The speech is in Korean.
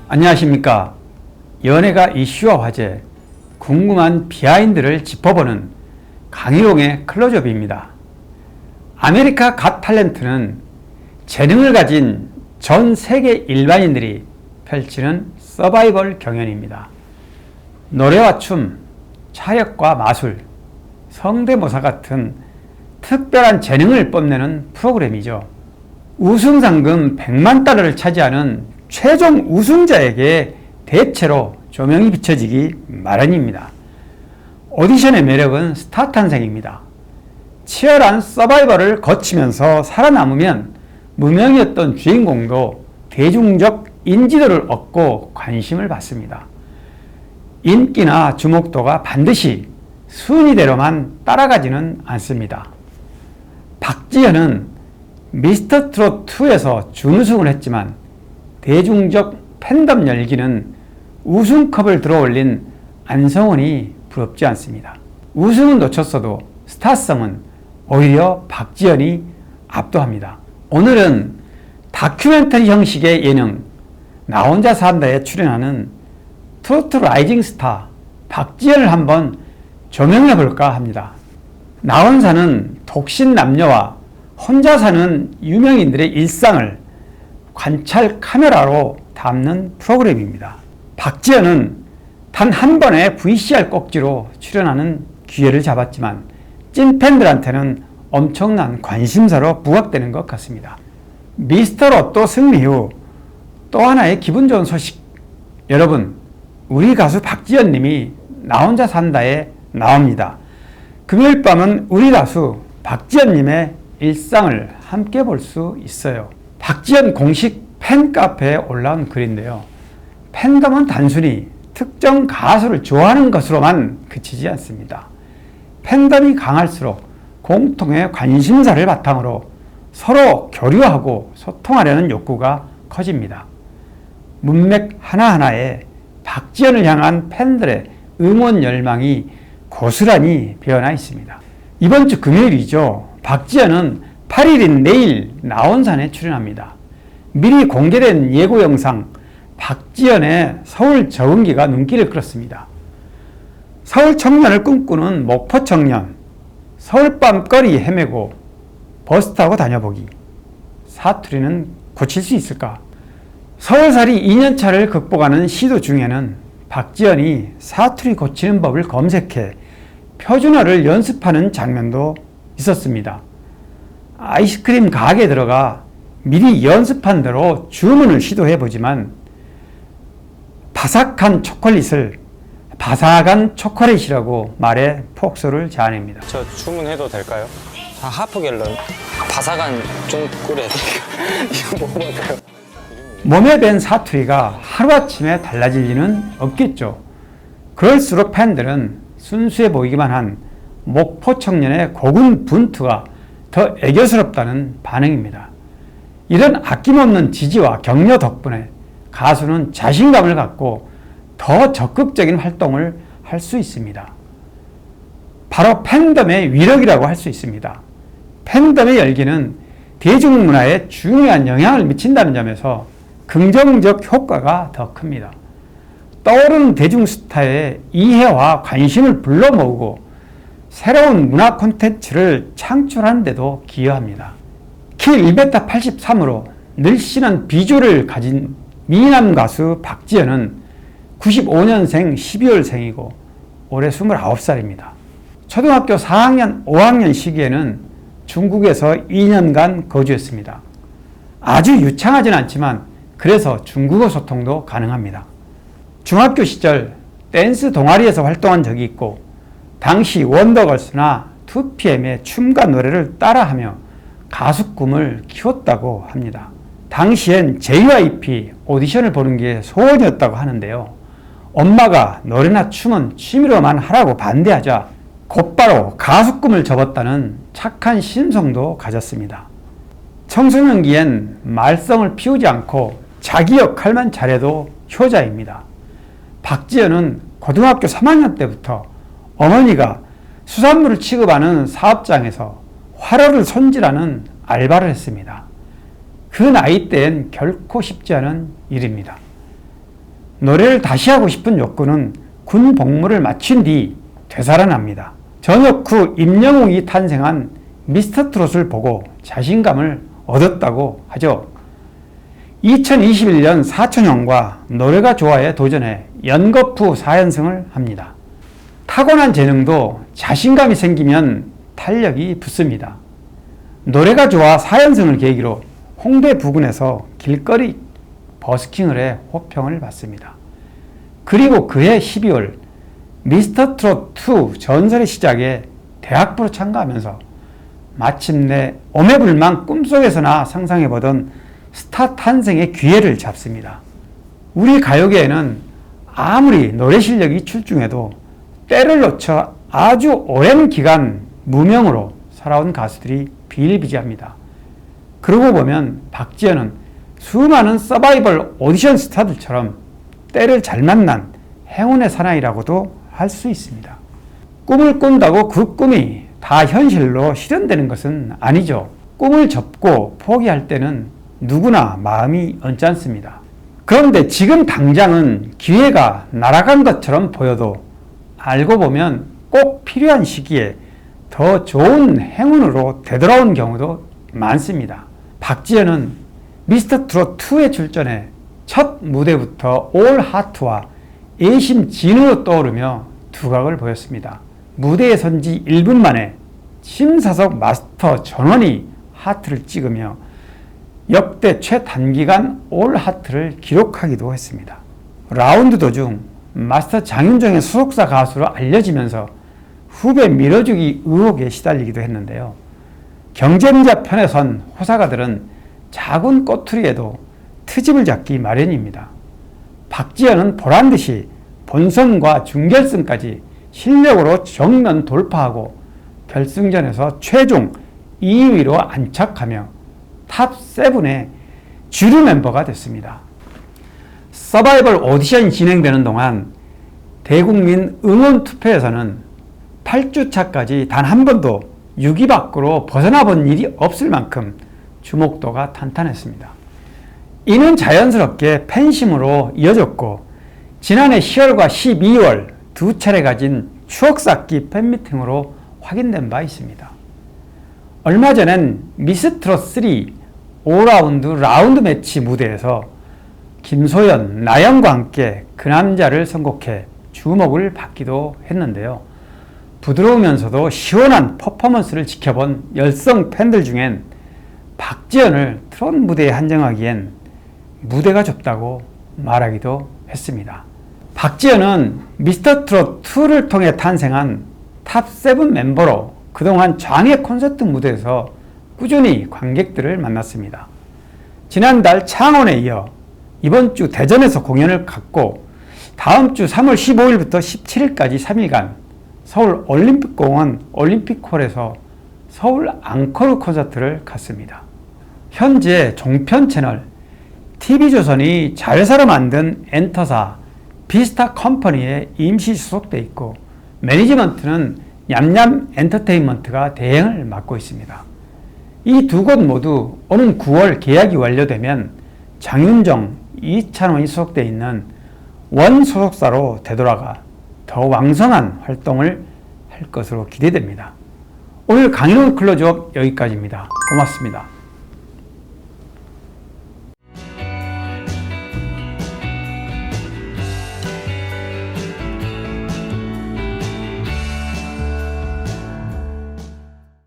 안녕하십니까. 연예가 이슈와 화제, 궁금한 비하인드를 짚어보는 강희롱의 클로즈업입니다. 아메리카 갓 탤런트는 재능을 가진 전 세계 일반인들이 펼치는 서바이벌 경연입니다. 노래와 춤, 차력과 마술, 성대모사 같은 특별한 재능을 뽐내는 프로그램이죠. 우승 상금 100만 달러를 차지하는 최종 우승자에게 대체로 조명이 비춰지기 마련입니다. 오디션의 매력은 스타 탄생입니다. 치열한 서바이벌을 거치면서 살아남으면 무명이었던 주인공도 대중적 인지도를 얻고 관심을 받습니다. 인기나 주목도가 반드시 순위대로만 따라가지는 않습니다. 박지현은 미스터 트롯2에서 준우승을 했지만 대중적 팬덤 열기는 우승컵을 들어올린 안성훈이 부럽지 않습니다. 우승은 놓쳤어도 스타성은 오히려 박지현이 압도합니다. 오늘은 다큐멘터리 형식의 예능 나 혼자 산다에 출연하는 트로트 라이징 스타 박지현을 한번 조명해 볼까 합니다. 나 혼자는 독신 남녀와 혼자 사는 유명인들의 일상을 관찰 카메라로 담는 프로그램입니다. 박지현은 단 한 번의 VCR 꼭지로 출연하는 기회를 잡았지만 찐팬들한테는 엄청난 관심사로 부각되는 것 같습니다. 미스터 로또 승리 후 또 하나의 기분 좋은 소식. 여러분, 우리 가수 박지현 님이 나 혼자 산다에 나옵니다. 금요일 밤은 우리 가수 박지현 님의 일상을 함께 볼 수 있어요. 박지현 공식 팬카페에 올라온 글인데요. 팬덤은 단순히 특정 가수를 좋아하는 것으로만 그치지 않습니다. 팬덤이 강할수록 공통의 관심사를 바탕으로 서로 교류하고 소통하려는 욕구가 커집니다. 문맥 하나하나에 박지현을 향한 팬들의 응원 열망이 고스란히 배어나 있습니다. 이번 주 금요일이죠. 박지현은 8일인 내일 나온산에 출연합니다. 미리 공개된 예고 영상 박지현의 서울 적응기가 눈길을 끌었습니다. 서울 청년을 꿈꾸는 목포 청년, 서울 밤거리 헤매고 버스 타고 다녀보기. 사투리는 고칠 수 있을까? 서울살이 2년차를 극복하는 시도 중에는 박지현이 사투리 고치는 법을 검색해 표준어를 연습하는 장면도 있었습니다. 아이스크림 가게에 들어가 미리 연습한 대로 주문을 시도해보지만 바삭한 초콜릿이라고 말해 폭소를 자아냅니다. 저 주문해도 될까요? 하프 갤런 바삭한 초콜릿 이거 먹어볼까요? 몸에 밴 사투리가 하루아침에 달라질 리는 없겠죠. 그럴수록 팬들은 순수해 보이기만 한 목포 청년의 고군 분투가 더 애교스럽다는 반응입니다. 이런 아낌없는 지지와 격려 덕분에 가수는 자신감을 갖고 더 적극적인 활동을 할 수 있습니다. 바로 팬덤의 위력이라고 할 수 있습니다. 팬덤의 열기는 대중문화에 중요한 영향을 미친다는 점에서 긍정적 효과가 더 큽니다. 떠오르는 대중스타의 이해와 관심을 불러 모으고 새로운 문화 콘텐츠를 창출하는 데도 기여합니다. 키 1m83으로 늘씬한 비주얼을 가진 미남 가수 박지현은 95년생 12월생이고 올해 29살입니다. 초등학교 4학년, 5학년 시기에는 중국에서 2년간 거주했습니다. 아주 유창하진 않지만 그래서 중국어 소통도 가능합니다. 중학교 시절 댄스 동아리에서 활동한 적이 있고 당시 원더걸스나 2PM의 춤과 노래를 따라하며 가수 꿈을 키웠다고 합니다. 당시엔 JYP 오디션을 보는 게 소원이었다고 하는데요. 엄마가 노래나 춤은 취미로만 하라고 반대하자 곧바로 가수 꿈을 접었다는 착한 심성도 가졌습니다. 청소년기엔 말썽을 피우지 않고 자기 역할만 잘해도 효자입니다. 박지현은 고등학교 3학년 때부터 어머니가 수산물을 취급하는 사업장에서 화로를 손질하는 알바를 했습니다. 그 나이 때엔 결코 쉽지 않은 일입니다. 노래를 다시 하고 싶은 욕구는 군 복무를 마친 뒤 되살아납니다. 전역 후 임영웅이 탄생한 미스터트롯을 보고 자신감을 얻었다고 하죠. 2021년 사촌형과 노래가 좋아에 도전해 연거푸 4연승을 합니다. 타고난 재능도 자신감이 생기면 탄력이 붙습니다. 노래가 좋아 4연승을 계기로 홍대 부근에서 길거리 버스킹을 해 호평을 받습니다. 그리고 그해 12월 미스터트롯2 전설의 시작에 대학부로 참가하면서 마침내 오매불망 꿈속에서나 상상해보던 스타 탄생의 기회를 잡습니다. 우리 가요계에는 아무리 노래 실력이 출중해도 때를 놓쳐 아주 오랜 기간 무명으로 살아온 가수들이 비일비재합니다. 그러고 보면 박지현은 수많은 서바이벌 오디션 스타들처럼 때를 잘 만난 행운의 사나이라고도 할 수 있습니다. 꿈을 꾼다고 그 꿈이 다 현실로 실현되는 것은 아니죠. 꿈을 접고 포기할 때는 누구나 마음이 언짢습니다. 그런데 지금 당장은 기회가 날아간 것처럼 보여도 알고 보면 꼭 필요한 시기에 더 좋은 행운으로 되돌아온 경우도 많습니다. 박지현은 미스터트롯2에 출전해 첫 무대부터 올 하트와 애심 진으로 떠오르며 두각을 보였습니다. 무대에 선 지 1분 만에 심사석 마스터 전원이 하트를 찍으며 역대 최단기간 올 하트를 기록하기도 했습니다. 라운드 도중 마스터 장윤정의 소속사 가수로 알려지면서 후배 밀어주기 의혹에 시달리기도 했는데요. 경쟁자 편에 선 호사가들은 작은 꼬투리에도 트집을 잡기 마련입니다. 박지현은 보란듯이 본선과 준결승까지 실력으로 정면 돌파하고 결승전에서 최종 2위로 안착하며 탑7의 주류 멤버가 됐습니다. 서바이벌 오디션이 진행되는 동안 대국민 응원 투표에서는 8주차까지 단 한 번도 6위 밖으로 벗어나 본 일이 없을 만큼 주목도가 탄탄했습니다. 이는 자연스럽게 팬심으로 이어졌고 지난해 10월과 12월 두 차례 가진 추억 쌓기 팬미팅으로 확인된 바 있습니다. 얼마 전엔 미스트롯3 5라운드 라운드 매치 무대에서 김소연, 나영과 함께 그 남자를 선곡해 주목을 받기도 했는데요. 부드러우면서도 시원한 퍼포먼스를 지켜본 열성 팬들 중엔 박지현을 트롯 무대에 한정하기엔 무대가 좁다고 말하기도 했습니다. 박지현은 미스터트롯2를 통해 탄생한 탑7 멤버로 그동안 장애 콘서트 무대에서 꾸준히 관객들을 만났습니다. 지난달 창원에 이어 이번 주 대전에서 공연을 갖고 다음 주 3월 15일부터 17일까지 3일간 서울 올림픽공원 올림픽홀에서 서울 앙코르 콘서트를 갖습니다. 현재 종편 채널 TV조선이 자회사로 만든 엔터사 비스타 컴퍼니에 임시 소속돼 있고 매니지먼트는 냠냠 엔터테인먼트가 대행을 맡고 있습니다. 이 두 곳 모두 오는 9월 계약이 완료되면 장윤정, 이찬원이 소속돼 있는 원 소속사로 되돌아가 더 왕성한 활동을 할 것으로 기대됩니다. 오늘 강인훈 클로즈업 여기까지입니다. 고맙습니다.